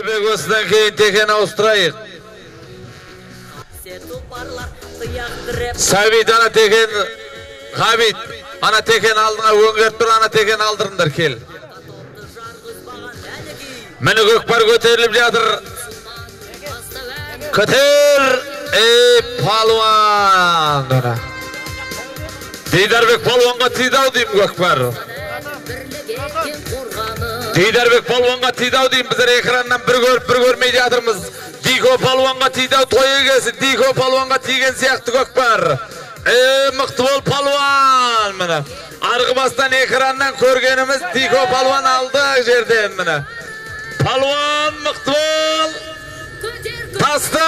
Айдарбек осыдан кейін Текен ауыстырайық. Сәбит ана Текен, Ғабит, ана Текен алдыңа өңгеріп тұр, ана Текен алдырыңдар кел. Мені көкпар көтеріліп жатыр. Көтер, палуан. Айдарбек палуанға тиді-ау деймін көкпар. Айдарбек палуанға тиді-ау деймін, біздер экраннан бір көріп, бір көрмей жатырмыз. Дико палуанға тиді-ау, той егесі, Дико палуанға тиген сияқты көкпар. Мықты бол палуан, міне. Арғы бастан экраннан көргеніміз Дико палуан алды жерден, міне. Палуан, мықты бол. Таста,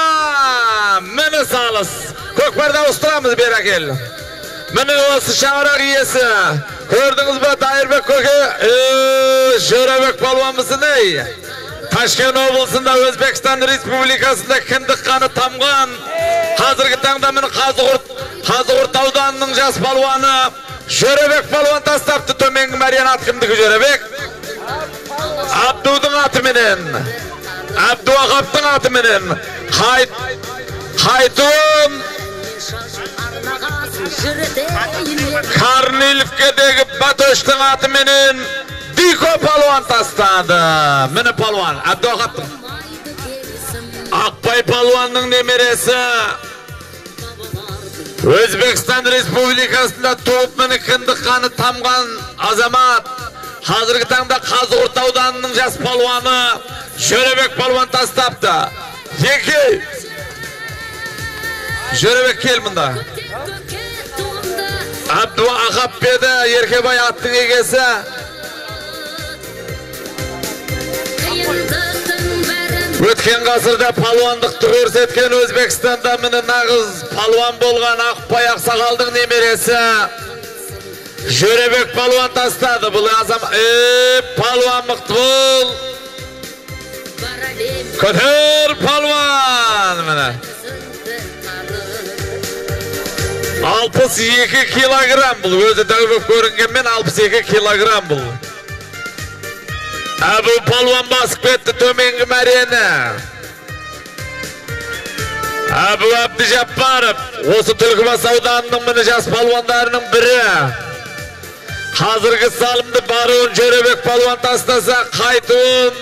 міне салыс. Көкпарда ұстырамыз бер әкел. Міне осы шаңырақ иесі. Көрдіңіз бі Айдарбек көке? Жөребек палуанымызын ей. Ташкент облысында Өзбекстан Республикасында кіндік қаны тамған. Қазіргі таңда мені Қазығұрт ауданының жас палуаны Жөребек палуан тастапты. Төменгі Мәриан ат кімдігі Жөребек? Абдудың атыменен. Абдуағаптың атыменен. Қайтуын Карниловкедегі Батөштің атыменен Дико палуан тастады. Мені палуан, Абдуағаптың. Ақпай палуанның немересі. Өзбекстан Республикасында туып мені кіндік қаны тамған азамат. Қазіргі таңда Қазығұрт ауданының жас палуаны Жөребек палуан тастапты. Жеке Жөребек кел мұнда. Абдуағап беді, Еркебай аттың егесі. Өткен ғасырда палуандықты көрсеткен Өзбекстанда мені нағыз палуан болған Ақпай Ақсақалдың немересі Жөребек палуан тастады. Бұл азам, палуан мықты бол. Көтер палуан, мені. 62 килограмм бұл. Өзі дәубек көрінгенмен 62 килограмм бұл. Әбу палуан басып кетті төменгі мәрені. Әбу Әбдіжаппаров, осы Түлкібас ауданының міне жас палуандарының бірі. Қазіргі салымды баруын Жөребек палуан тастаса, қайтуын.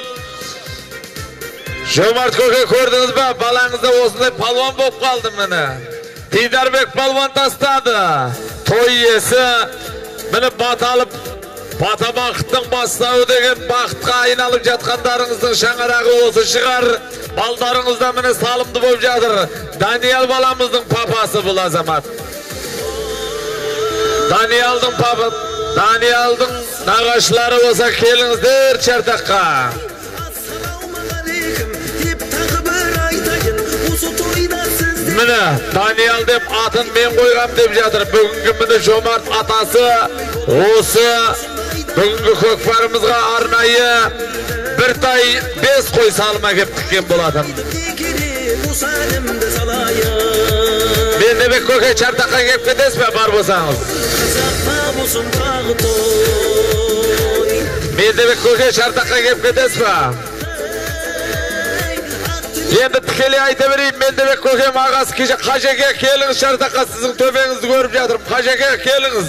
Жомарт көке көрдіңіз ба? Балаңызда осындай палуан болып қалды міне. Айдарбек палуан тастады. Той иесі мені баталып, бата бақыттың бастауы деген бақытқа айналып жатқандарыңыздың шаңырағы осы шығар. Балдарыңызда мені салымды болып жатыр. Даниял баламыздың папасы бұл азамат. Даниялдың нағашылары болса келіңіздер чартаққа. Міне, Даниял деп атын мен қойғам деп жатыр. Бүгінгі міне Жомарт атасы осы бүгінгі көкпарымызға арнайы бір тай 5 қой салыма кеп тіккен болатын. Мендебек көке чартаққа кеп кетесіз бе бар болсаңыз? Мендебек көке чартаққа кеп кетесіз бе? Енді тікелей айта берейін, Мендебек көкем ағасы кеше Қажеке келіңіз шартаққа, сіздің төбеңізді көріп жатырмын. Қажеке келіңіз.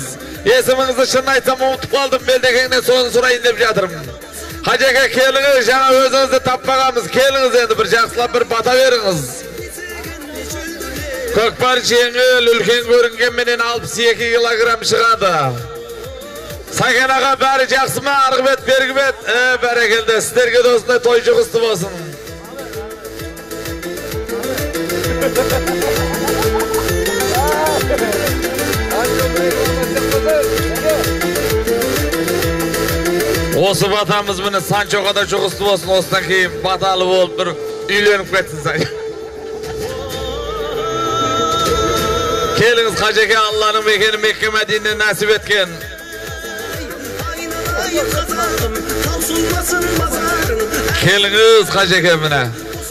Есіміңізді шын айтсам ұмытып қалдым, Мелдекеңнен соны сұрайын деп жатырмын. Қажеке келіңіз, жаңа өзіңізді таппағамыз, келіңіз енді бір жақсылап бір бата беріңіз. Көкпар жеңіл, үлкен көрінгенменен 62 килограмм шығады. Сакен аға бәрі жақсы ма? Арғы бет, бергі бет? Бәрекелді, сіздерге досындай той жұғысты болсын. Осы батамыз міне Санчоға да жұғысты болсын, осыдан кейін баталы болып бір үйленіп кетсін Санчо. Келіңіз Қажеке, Алланың мекені Мекке Мәдинені нәсіп еткен. Келіңіз Қажеке міне.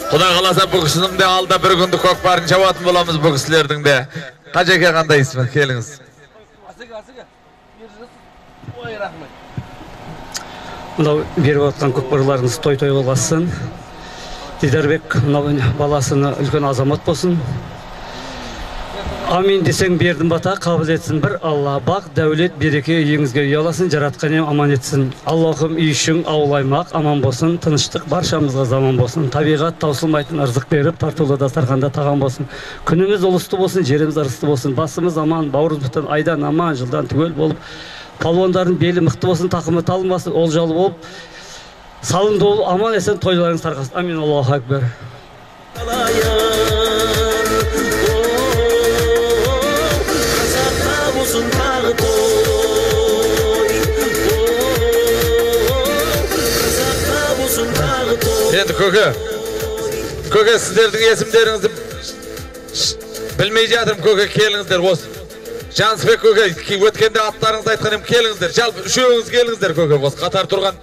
Құда қаласа бұл кісінің де алда бір күнді көкпарын жауатын боламыз бұл кісілердің де. Қажеке қандайсыз? Келіңіз. Мынау беріп отқан көкпарларыңыз той-той болғасын. Дидарбек баласына үлкен азамат болсын. Амин десең бердім бата, қабыл етсін бір Алла. Бақ, дәулет, береке үйіңізге ұяласын, жаратқанем аман етсін. Аллахым үй ішің аулаймақ аман болсын, тыныштық баршамызға заман болсын. Табиғат таусылмайтын ырзық беріп, тартулы дастарханда тағам болсын. Күніміз ұлысты болсын, жеріміз ырысты болсын. Басымыз аман, бауырымыз бүтін, айдан аман, жылдан түгел болып. Палуандардың белі мықты болсын, тақымы талынбасын, олжалы болып. Салынды болып, аман есен тойларыңыз тарқасын. Амин, Аллаху акбар. Енді көке сіздердің есімдеріңізді білмей жатырмын. Көке келіңіздер осы. Жансыбек көке өткенде аттарыңызды айтқан ем, келіңіздер. Жалпы үшеуіңіз келіңіздер көке осы қатар тұрған.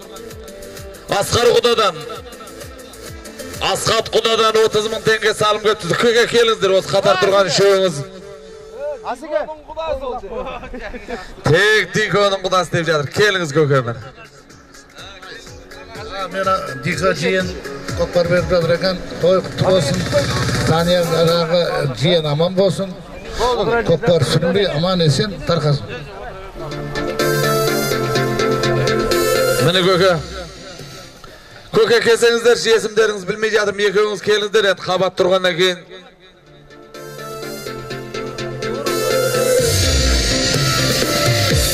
Асқат құдадан 30.000 теңге салым көптізді. Көке келіңіздер осы қатар тұрған үшеуіңіз. Тек Диконың құдасы деп жатыр. Келіңіз көке мен. Мені Дика жиен көкпар беріп жатыр екен. Той құтты болсын. Данияға жиен аман болсын. Көкпар сүрінбей аман есен тарқасын. Мені көке келсеңіздер, есімдеріңіз білмей жатырмын. Екеуіңіз келіңіздер, енді қабат тұрғаннан кейін.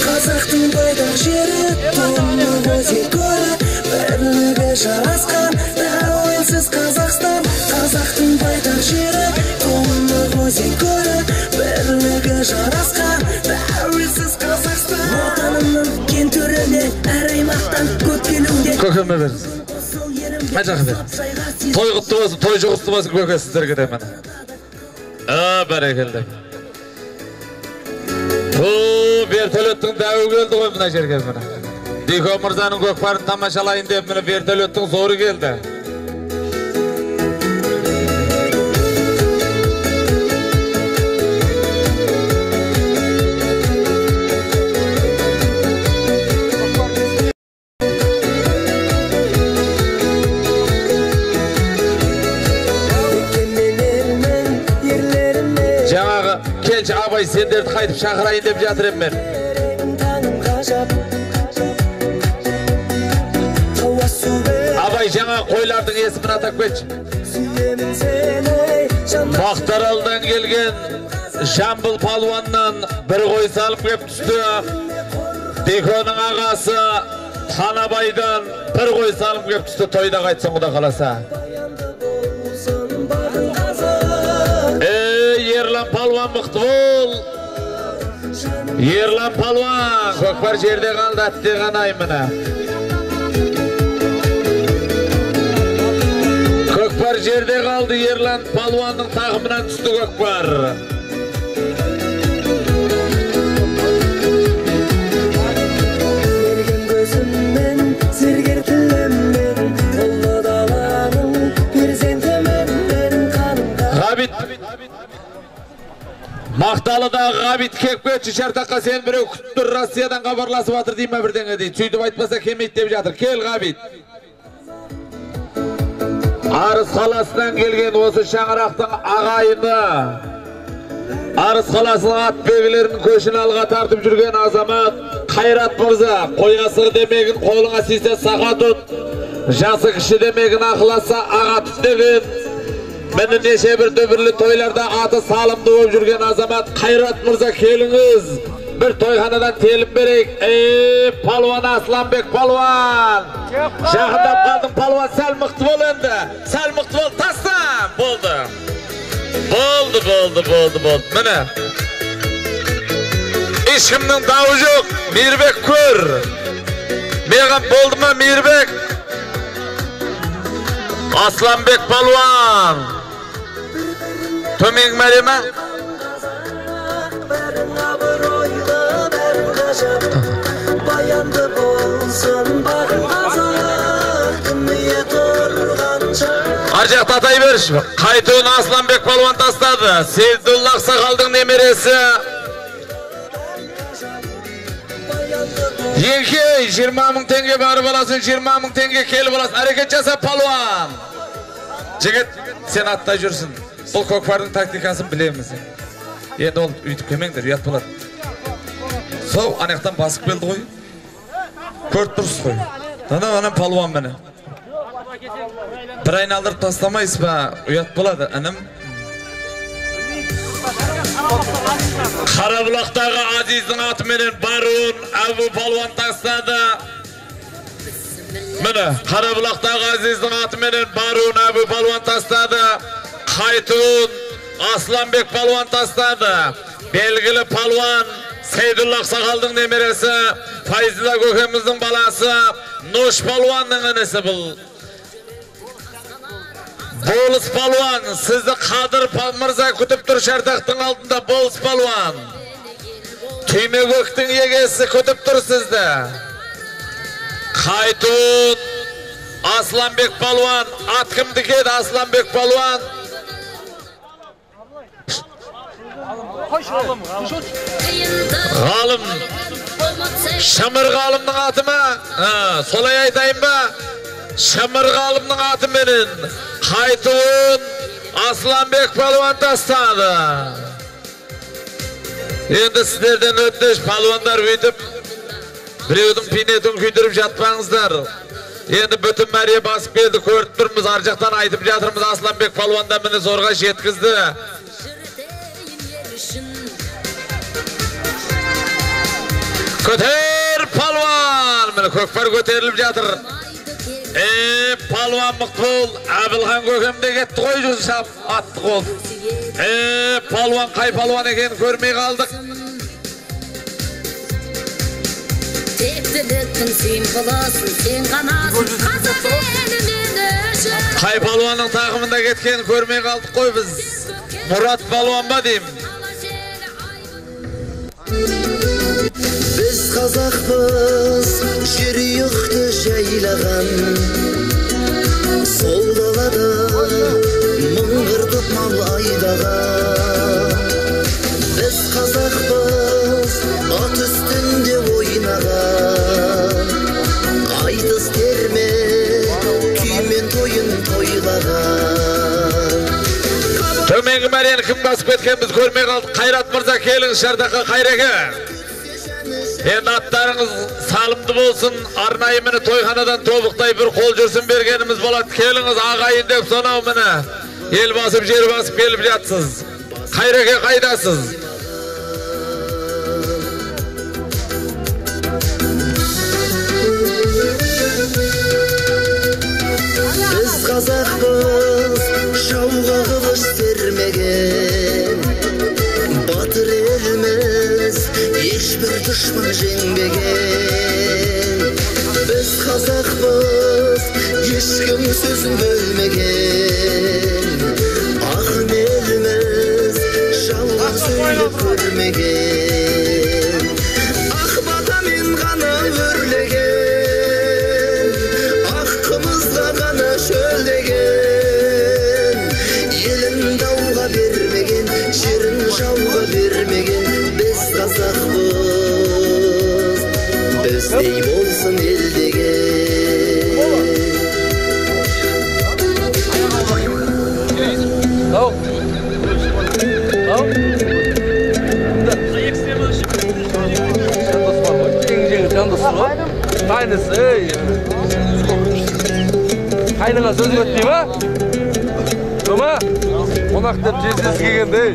Қазақтың байдақ жері, томның өзек көлі, бірлігі жарасқан, тәуелсіз Қазақстан. Қазақтың байдақ жері, томның өзек көлі, бірлігі жарасқан, тәуелсіз Қазақстан. Отанымның кен төрінде, әр аймақтан көп келуде. Көкеме беріңіз. Қайжақы беріңіз. Той құтты болсын, той жұғысты болсын көке сіздерге де мені. Бәрекелді. Вертолеттің дәуі келді ғой мұна жерге мұна. Дико мырзаның көкпарын тамашалайын деп мұны вертолеттің зоры келді. Жаңағы келші абай сендерді қайтып шақырайын деп жатыр мен. Абай жаңа қойлардың есімін атап кетші. Мақтаралдан келген Жамбыл палуаннан бір қой салып кеп түсті. Диконың ағасы Танабайдан бір қой салып кеп түсті. Тойда қайтсын құда қаласа. Ерлан палуан мықты бол. Ерлан палуан көкпар жерде қалды атте ғанай мына. Көкпар жерде қалды, Ерлан палуанның тағымынан түсті көкпар. Мерген көзіммен, зергер тіліммен, ұлы даланың перзентімен менің қанымда. Ғабит Мақталыда Ғабит кеп көтші шартаққа сен біреу күттір Россиядан қабарласып атыр дейме бірдеңе дейді. Сөйтіп айтпаса кемейді деп жатыр. Кел Ғабит. Арыс қаласынан келген осы шаңырақтың ағайыны, Арыс қаласының ат бегілерінің көшін алға тартып жүрген азамат Қайрат мырза. Қойғасығы демегін қолыңа сисе сақа тұт, жасы кіші демегін ақыласа аға тұт деген. Мені неше бір дөбірлі тойларда аты салымды болып жүрген азамат Қайрат мырза, келіңіз. Bir toyxanadan telip berek. Palvan Aslanbek palvan. Жақындап қалдың palvan, сәл мықты бол енді. Сәл мықты бол, тастам. Болды. Міне. Ешкімнің дауы жоқ. Мейірбек көр. Меған болды ма Мейірбек? Aslanbek palvan. Төмен мәре ма? Bayandı bolsun barın Қазақ дүние тұрғанша. Аржақ татай беріш. Қайтуын Aslanbek palvan тастады. Сейдулла Ақсақалдың немересі. Еңкей 20.000 теңге барып аласың, 20.000 теңге келіп аласың. Әрекет жаса palvan. Жігіт, сен аттай жүрсін. Бұл көкпардың тактикасын білеміз. Енді ол үйтіп келмеңдер, ұят болады. Сол, анаяқтан басып келді ғой. Көріп тұрсыз ғой. Анам палуан мені. Бір айналдырып тастамайсыз ба, ұят болады, інім. Қарабұлақтағы Азиздің атыменен Барун Әбу палуан тастады. Міне, Қарабұлақтағы Азиздің атыменен Барун Әбу палуан тастады. Қайтуын Асланбек палуан тастады. Белгілі палуан Сейдулла Ақсақалдың немересі, Файзилла көкеміздің баласы, Нош палуанның інісі бұл. Болыс палуан, сізді Қадыр Мырза күтіп тұр шартақтың алдында. Болыс палуан, Түйме көктің егесі күтіп тұр сізді. Қайтуын Асланбек палуан, ат кімдікі еді Асланбек палуан? Ғалым, Шамыр ғалымның аты ма? Солай айтайын ба? Шамыр ғалымның аты менен Қайтуын Асланбек палуан тастады. Енді сіздерден өтініш, палуандар өйтіп біреудің пинетін күйдіріп жатпаңыздар. Енді бүтін мәрие басып келді, көріп тұрмыз, ар жақтан айтып жатырмыз. Асланбек палуанда мені зорға жеткізді. Көтер палуан, мені көкпар көтеріліп жатыр. Палуан мықты бол, Әбілхан көкемде кетті ғой жүзіп атты қол. Палуан қай палуан екен көрмей қалдық. Тектіліктің сен қыласын, сен қанасың, қазақ елімен өші. Қай палуанның тақымында кеткен көрмей қалдық қой біз. Мұрат палуан ба дейм? Біз қазақпыз, жүректі жайлаған, сол далада мыңғыртып мал айдаған. Біз қазақпыз, ат үстінде ойнаған, айтыс терме, күймен тойын тойлаған. Төменгі мәрені кім басып кеткен біз көрмей қалдық. Қайрат Мырза келіңіз шардаққа Қайреке. Енді аттарыңыз салымды болсын, арнайы мені тойханадан тобықтай бір қол жүрсін бергеніміз болады. Келіңіз ағайын деп сонау мені ел басып жер басып келіп жатсыз. Қайреке қайдасыз? Біз қазақпыз, жауға қылыш сермеген, батыр еліміз ешбір дұшман жеңбеген. Біз қазақпыз, ешкім сөзін бөлмеген, ақын еліміз жалған сөйлеп көрмеген. Ақ батамен ғана өрлеген, ақ қымызда ғана шөлдеген. Елін дауға бермеген, жерін жауға бермеген. Біз қазақпыз, біздей болсын елдеген. Қайныңа сөз өтпей ма? Көма? Қонақ деп жезесі кегендей.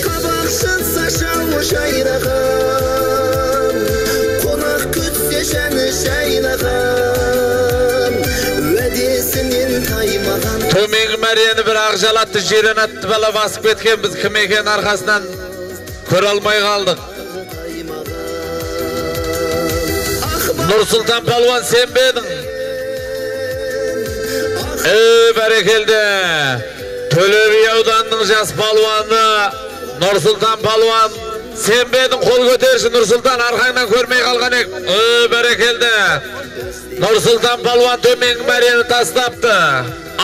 Қабақ шытса шауы жайнаған, қонақ күтсе жаны жайнаған, уәдесінен таймаған. Төменгі мәрені бір ақжалатты жерен атты бала басып кеткен біз кім екен арқасынан көре алмай қалдық. Нұрсұлтан палуан сен бе едің? Бәрекелді. Төле би ауданының жас палуаны Нұрсұлтан палуан сен бе едің? Қол көтерші Нұрсұлтан, арқаңнан көрмей қалған ек. Бәрекелді. Нұрсұлтан палуан төменгі мәрені тастапты.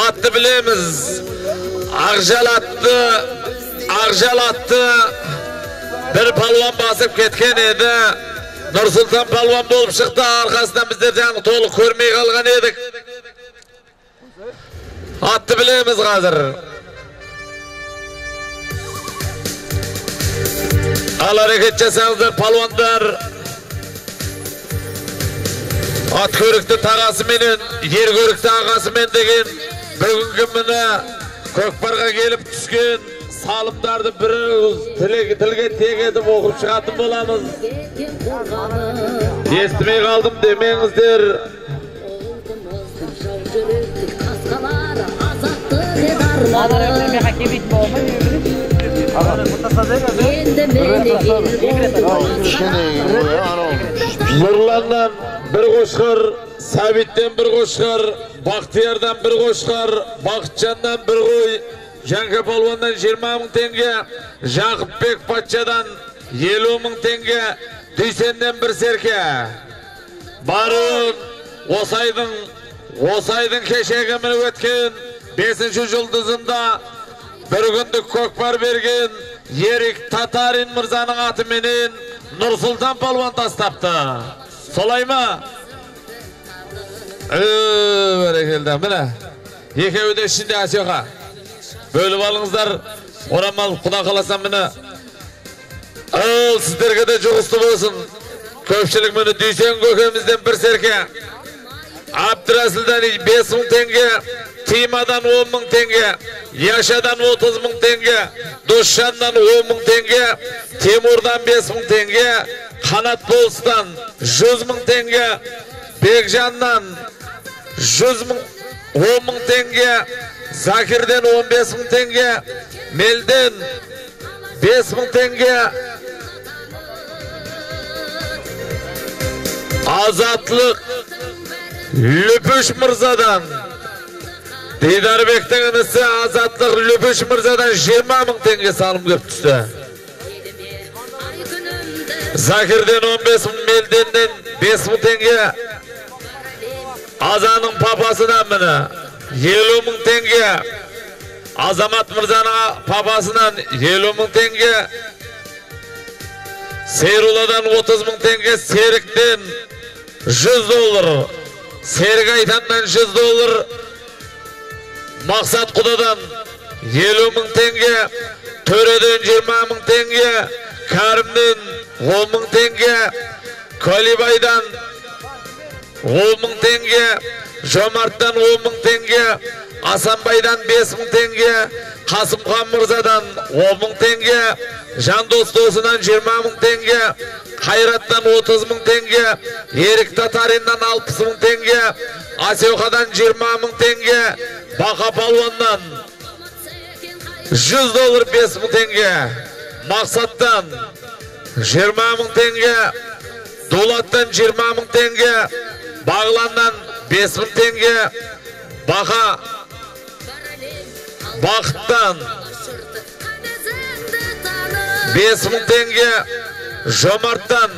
Атты білеміз. Ақжал атты бір палуан басып кеткен еді. Nursultan palvan болып шықты, арқасынан біздер жаңы толық көрмей қалған едік. Атты білеміз қазір. Ал әрекет жасаңыздар палуандар. Ат көрікті тағасыменен, ер көрікті ағасымен деген бүгінгі міне көкпарға келіп түскен салымдарды бір тілге тек етіп оқып шығатын боламыз. Естімей қалдым демеңіздер. Нұрланнан бір қошқар, Сәбиттен бір қошқар, Бақтиярдан бір қошқар, Бақытжаннан бір қой, Жанка Палуандан 20 мың теңге, Жақыпбек Патшадан 50 мың теңге, Дүйсенден бір серке. Барын Осайдың кешегі мініп өткен 5-ші жұлдызында бір күндік көкпар берген Ерік Татарин мырзаның атыменен Нұрсұлтан Палуан тастапты. Солай ма? Бәрекелді. Міне, екеуі де ішінде Асеға. Бөліп алыңыздар. Орамал құда қаласам міне. Ал сіздерге де жұғысты болсын. Көпшілік міне Дүйсен көкемізден бір серке. Абдырасылдан 5 мың теңге, Тимадан 10 мың теңге, Яшадан 30 мың теңге, Досжаннан 10 мың теңге, Тимурдан 5 мың теңге, Қанат Болыстан 100 мың теңге, Бекжаннан 10 мың теңге, Закирден 15 мың теңге, Мелден 5 мың теңге, Азатлық Лүпіш мырзадан, Дидарбектің інісі Азатлық Лүпіш мырзадан 20 мың теңге салым көп түсті. Закирден 15 мың, Мелденнен 5 мың теңге, Азаның папасынан міне 50 мың теңге, Азамат мырзаның папасынан 50 мың теңге, Сейруладан 30 мың теңге, Серіктен $100, Серік Айтандан $100, Мақсат Құдадан 50 мың теңге, Төреден 20 мың теңге, Кәрімнен 10 мың теңге, Колибайдан 10 мың теңге, Жомарттан 10 мың теңге, Асанбайдан 5 мың теңге, Қасымхан мырзадан 10 мың теңге, Жандос досынан 20 мың теңге, Қайраттан 30 мың теңге, Ерік Татариннан 60 мың теңге, Асеуқадан 20 мың теңге, Бақа Палуаннан $100 5 мың теңге, Мақсаттан 20 мың теңге, Дулаттан 20 мың теңге, Бағланнан 5 мың теңге, Бақыттан 5 мың теңге, Жомарттан,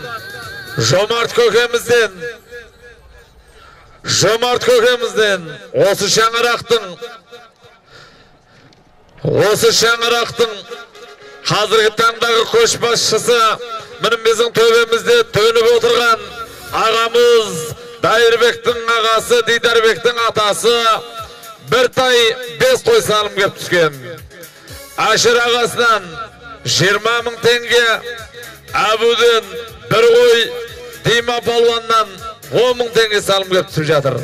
Жомарт көкемізден, осы шаңырақтың қазіргі таңдағы көшбасшысы, мінім біздің төбемізде төніп отырған ағамыз, Дайырбектің ағасы, Дидарбектің атасы, бір тай 5 қой салым кеп түскен. Ашыр ағасынан 20 мың теңге, Әбуден бір қой, Дима Палуаннан 10 мың теңге салым кеп түсіп жатыр.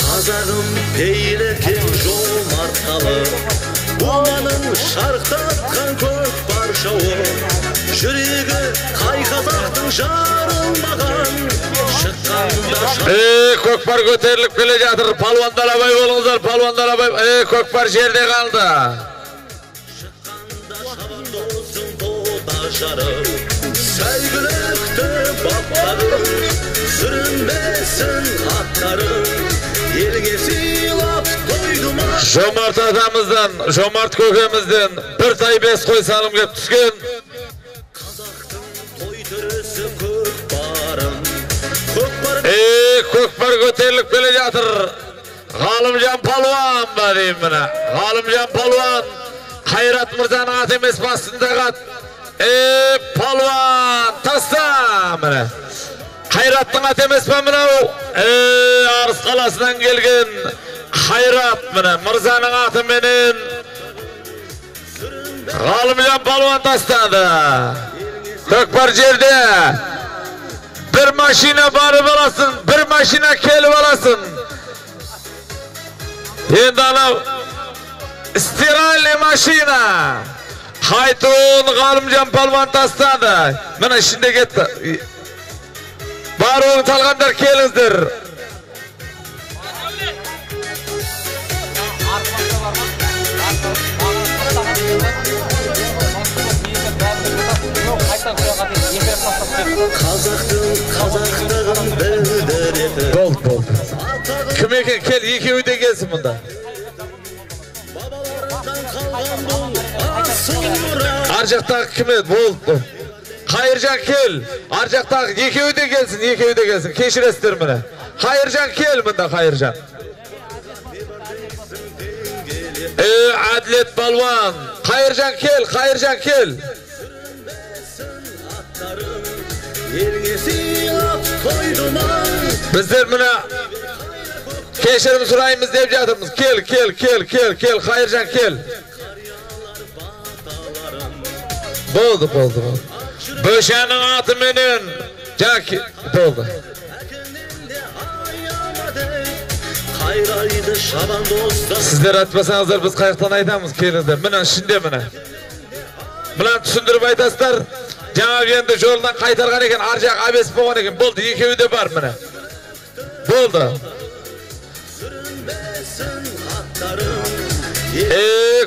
Қазағым пейлекен жомарталы, Оманың шарықтатқан көк бар жауы, жүрегі қай қазақтың жарылмаған, шыққанда көкпар көтеріліп келе жатыр. Палуандар абай болыңыздар, палуандар абай. Көкпар жерде қалды. шыққанда шабандозың бота жарып, сәйгүлікті баптарың, сүрінбесін аттарың, елге сыйлап қойды ма. Жомарт атамыздан, Жомарт көкемізден бір тай 5 қой салым кеп түскен. Қазақтың той түрісі көкпарын, Көкпар көтеріліп келе жатыр. Galımcan Palvan var mına. Galımcan Palvan. Hayrat Mırza'nın atı emes bastında kat. Palvan tasta mına. Hayrat'ın atı emes mına. Arız kalasından gelgen Hayrat mına. Mırza'nın atı menin. Galımcan Palvan tastadı. Kökbar jerde. Bir maşina barıp alasın, bir maşina kelip alasın. Endi ana stiralli maşina. Haytun Galımcan Palvan tastadı. Mana şimdi ketdi. Barıp talgandar kelingizdir. Kazaktığın bildirir. Boldu. Kim eken kel ikеуі de gelsin bunda. Arjaqtағы kim edi? Boldu. Hayırcan kel. Arjaqtағы ikеуі de gelsin, ikеуі de gelsin. Keşiresizdir mene. Hayırcan kel bunda Hayırcan. Adlet Palvan. Hayırcan kel, Hayırcan kel. Bizler mına keşirim surayımız deyip jatırmız. Kel, Hayırcan kel. Boldu. Böşanın atı menin. Jaki, boldu. Sizler atmasanızlar biz kayıktan aytamız kelinizden. Mına şimdi mına. Mına düşündürüp aytasızlar. Жаңа енді жолдан қайтарған екен, ар жақ абес болған екен. Болды, екеуі де бар міне. Болды.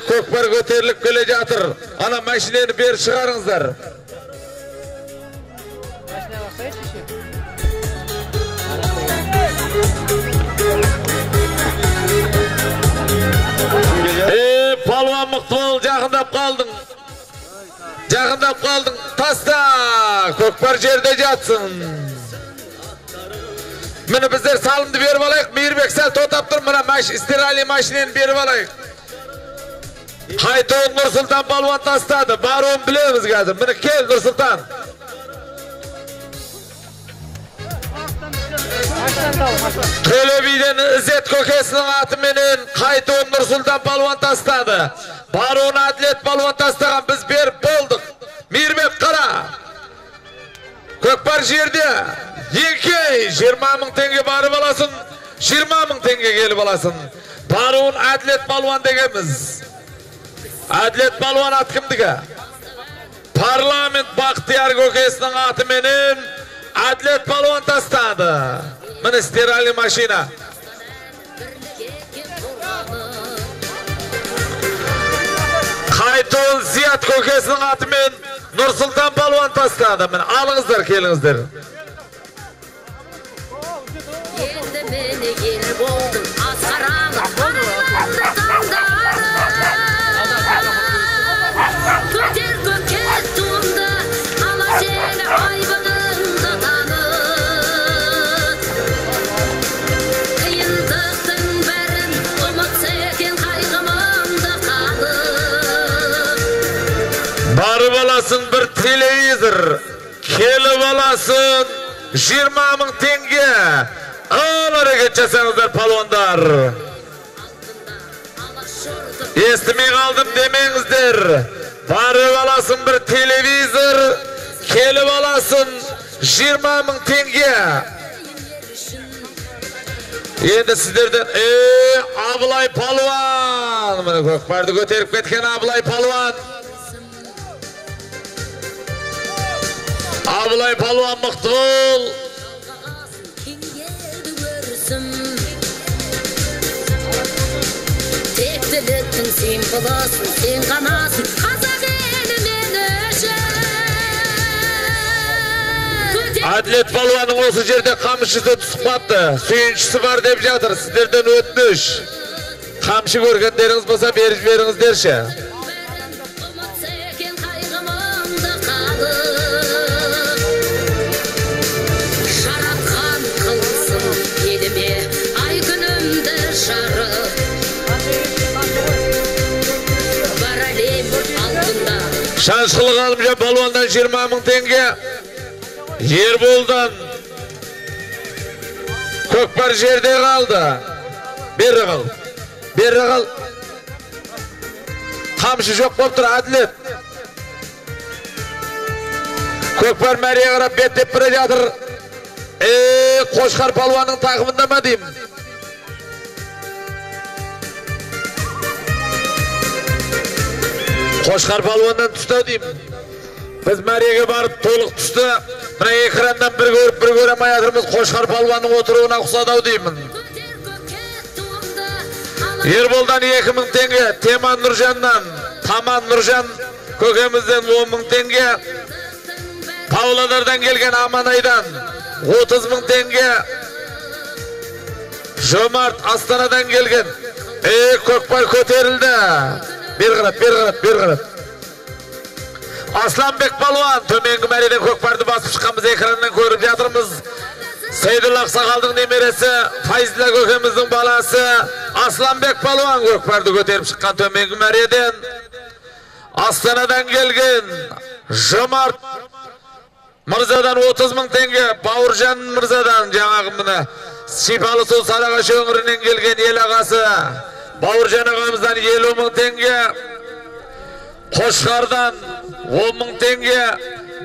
Көкпар көтеріліп келе жатыр. Ана машинені бер шығарыңыздар. Palvan Mıqtыбол жақындап қалдың. Жақындап қалдың, таста, көкпар жерде жатсын. Мені біздер салымды беріп алайық, Мейірбек сәл тотап тұр, мына стиральный машинені беріп алайық. Haytun Nursultan Palvan tastады, баруын білеміз қазір. Мені кел Nursultan. Төлебейден İzzet Көкесінің атыменен Haytun Nursultan Palvan tastады. Baruun Adlet Palvan tastаған biz berip boldık. Meyirбек қара. Көкпар жерде. Еке 20.000 теңге барып аласың. 20.000 теңге келіп аласың. Baruun Adlet Palvan degemiz. Adlet Palvan at kimdігі? Parlament Bahtiyar Көкесінің atыменен Adlet Palvan tastады. Mine stиральный машина. Haytun Ziyat Көкесінің atымен Nursultan Palvan tastады. Mine alыңızдар, kelіңіздер. Енді мені ел болдың, асқараңы қарайланды таңдары. Көтер көкке туымды, ала желі айбыныңды танып. Қиындықтың бәрін ұмытса екен қайғымыңды қалып. Барып аласың бір телевизор, келіп аласың 20.000 теңге. Al hareket жасаңыздар palvanдар. Естімей қалдым демеңіздер. Барып аласың бір телевизор, келіп аласың 20.000 теңге. Енді сіздерден Абылай Palvan. Міне көкпарды көтеріп кеткен Абылай Palvan. Абылай Palvan Mıqtыбол. Тектіліктің сен боласың, сен қанасың, қазақ елімен үшін. Adlet Palvan'ın осы жерде қамшысы түсіп қапты. Сүйіншісі бар деп жатыр. Сіздерден өтініш. Қамшы көргендеріңіз болса беріп беріңіздерші. Жаратқан қылсын еліме, ай күнімді Şanşkılık Alımcan Palvan'dan 20.000 tenge. Yerbol'dan Kökbar jerde kaldı. Bir kal. Kamşı çok koptur Adlet. Kökbar Meriye karab betlep bire jatır. Qoşkar Palvan'ın takımında mı diyeyim? Qoşkar Palvan'dan tusta diyeyim. Biz Meriye'ge barıp to'liq tushdi. Mana ekrandan bir ko'ramay yatırmız. Qoşkar Palvan'ın oturuğuna kusadau deyman. Yerbol'dan 2.000 tenge, Teman Nurjan'dan, Taman Nurjan kökemizden 10.000 tenge. Pavladar'dan gelgen Amanay'dan 30.000 tenge. Jomart Astana'dan gelgen. Kökbar köterildi. Bir kırat. Aslanbek Palvan tömengi meriden Kökbar'dı basıp çıkamız ekrandan görüp yatırımız. Seydullah Aksakal'ın demiresi, Fayzla kökemizin balası Aslanbek Palvan Kökbar'dı göterip çıkan tömengi meriden. Astana'dan gelgen Jomart Mırzadan 30.000 tenge, Bavurjan Mırzadan жаңағымына Şipalı Sol Sarıkaş öңірінен gelgen el ağası Bavurjan ağamızdan 50.000 tenge. Qoşkar'dan 10.000 tenge,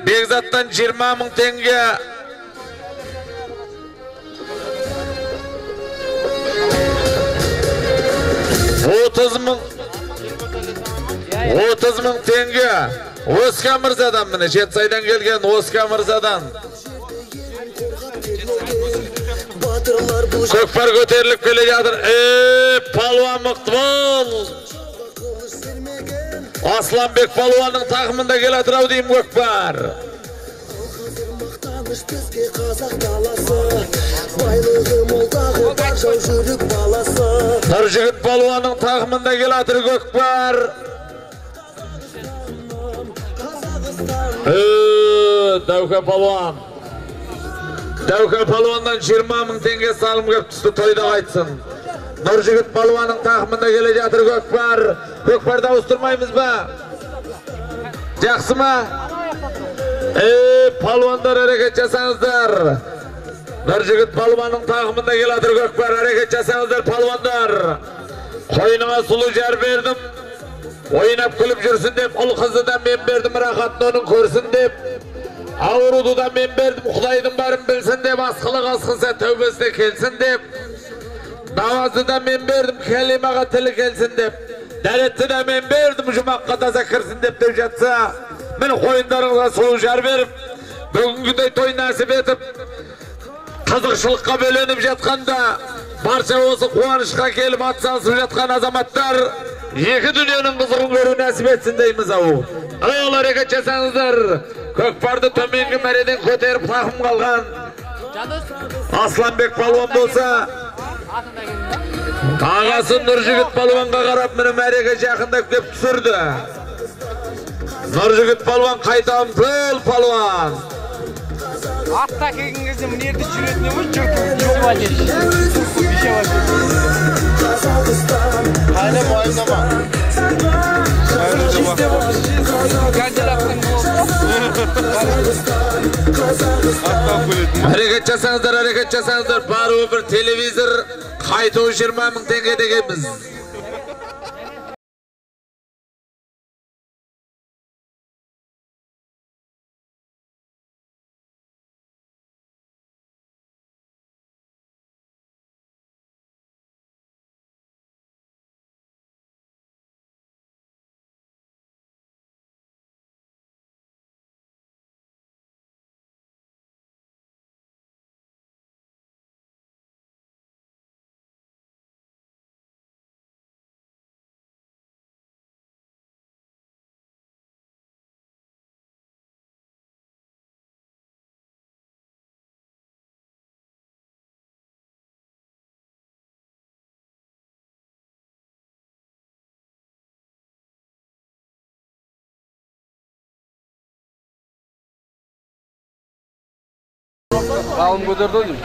Begzat'tan 20.000 tenge. Otuz ming tenge. Oskan Mırzadan mine Jetsay'dan gelgen Oskan Mırzadan. Kökbar göterilip kele jadır. Palvan Mıktibol. Aslanbek Palvan'ın takımında gelatırav deyim Kökbar. Nurjigit Palvan'ın takımında gelatır Kökbar. Davka Palvan. Davka Palvan'dan 20.000 tenge salım köp tustu toyda kaytsın. Nurjigit Palvan'ın takımında gelejatır Kökbar. Kökbar'da avusturmayımız ba? Jaksı mı? Palvanlar hareket jasanızlar. Nurjigit Palvan'ın takımında gelatır Kökbar. Hareket jasanızlar palvanlar. Koyunuma sulu jar verdim. Oynap kulüp жүрсün деп, ul kızı da men berdim, rahatını onun körsün деп. Avrudu da men berdim, Kuday'dın barın bilsin деп, askılık askınsa tövbesine kelsin деп. Namazı da men berdim, kelimaga tili kelsin деп. Deretti de men berdim, jumakka taza kirsin деп dep jatsa. Men koyunlarınıza sulu jar verip, bugünküdey toy nasip etip, kızıkçılıkka bölenip jatkanda, barça olsa kuvanışka kelip atsansıp jatkan azamatlar, iki dünyanın kızığın görü nasip etsin deyimiz avu. Ayol hareket jasanızlar. Kökbar'dı tömengi mereden köterip takım kalgan Aslanbek Palvan bolsa, ağası Nurjigit Palvan'a karap meni merege jakındap kep түсірді. Nurjigit Palvan kaytan pıl Palvan. Atta kelген кезде мына жерде жүретін емес, жоқ бар еді. Bir şey var. Hala muayyenama. Hareket jasanızlar. Barı bir televizor kaytı 20.000 tenge degenmiz. Alım götürdü oğlum.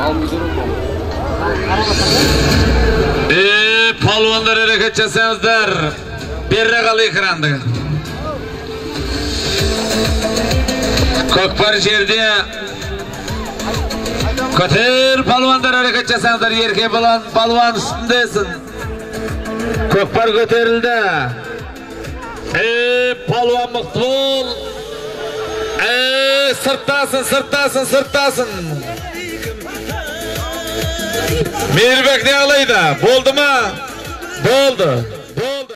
Alım götürdü. Palvanlar hareket jasanızlar. Berre kal ekrandı. Kökbar jerde Köter palvandar hareket jasaňlar, yerke bolan palvan üstündesin. Kökbar köterildi. Palvan Mıktibul. Sırttasın. Mirbek ne alaydı? Boldu mu? Boldu.